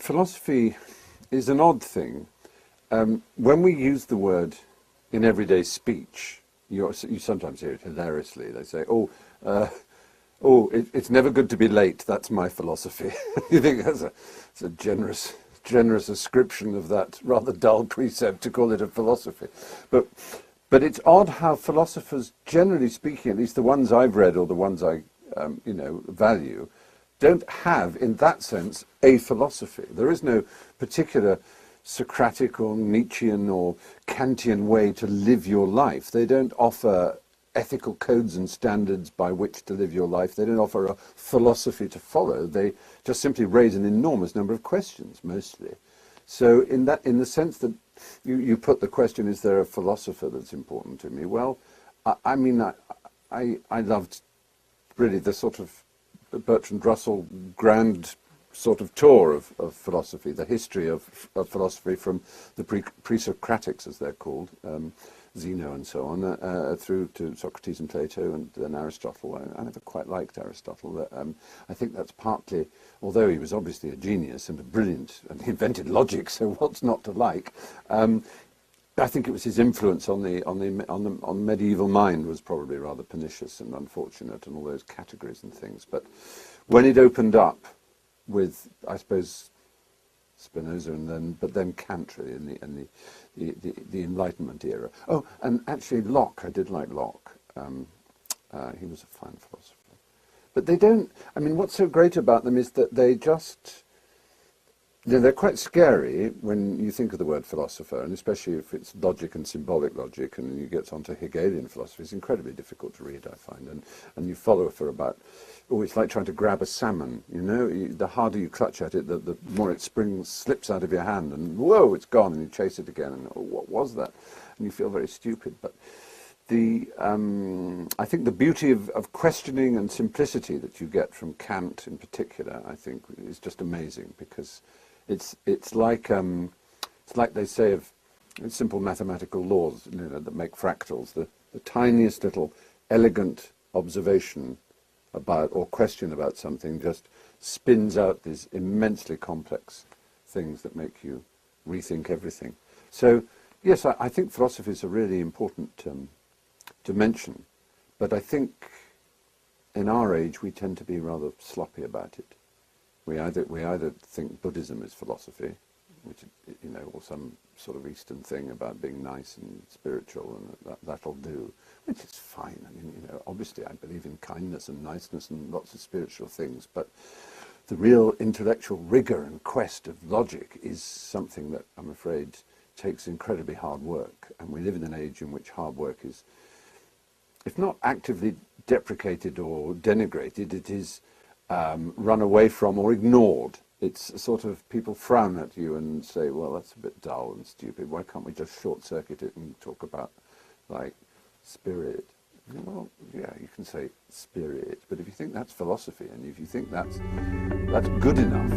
philosophy is an odd thing. When we use the word in everyday speech, you sometimes hear it hilariously. They say, it's never good to be late. That's my philosophy. You think that's a generous ascription of that rather dull precept to call it a philosophy. But it's odd how philosophers, generally speaking, at least the ones I've read or the ones I value, don't have, in that sense, a philosophy. There is no particular Socratic or Nietzschean or Kantian way to live your life. They don't offer ethical codes and standards by which to live your life. They don't offer a philosophy to follow. They just simply raise an enormous number of questions, mostly. So in the sense that you put the question, is there a philosopher that's important to me? Well, I loved really the sort of Bertrand Russell grand sort of tour of philosophy, the history of philosophy from the pre-Socratics, as they're called, Zeno and so on, through to Socrates and Plato and then Aristotle. I never quite liked Aristotle. I think that's partly, although he was obviously a genius and a brilliant, and he invented logic, so what's not to like? I think it was his influence on the medieval mind was probably rather pernicious and unfortunate, and all those categories and things. But when it opened up with, I suppose, Spinoza but then Kant really in the Enlightenment era. Oh, and actually Locke, I did like Locke. He was a fine philosopher. But they don't, I mean, what's so great about them is that they just, they're quite scary when you think of the word philosopher, and especially if it's logic and symbolic logic, and you get onto Hegelian philosophy. It's incredibly difficult to read, I find, and you follow for about, it's like trying to grab a salmon, the harder you clutch at it, the more it slips out of your hand, and whoa, it's gone, and you chase it again, and what was that? And you feel very stupid. But I think the beauty of questioning and simplicity that you get from Kant in particular, I think, is just amazing, because it's like they say of simple mathematical laws, that make fractals. The tiniest little elegant observation about or question about something just spins out these immensely complex things that make you rethink everything. So yes, I think philosophy is a really important dimension, but I think in our age we tend to be rather sloppy about it. We either think Buddhism is philosophy, which or some sort of Eastern thing about being nice and spiritual, and that'll do, which is fine. I mean, obviously I believe in kindness and niceness and lots of spiritual things, but the real intellectual rigor and quest of logic is something that I'm afraid takes incredibly hard work, and we live in an age in which hard work is, if not actively deprecated or denigrated, it is run away from or ignored. It's sort of, people frown at you and say, well, that's a bit dull and stupid. Why can't we just short-circuit it and talk about, like, spirit? Well, yeah, you can say spirit, but if you think that's philosophy, and if you think that's good enough,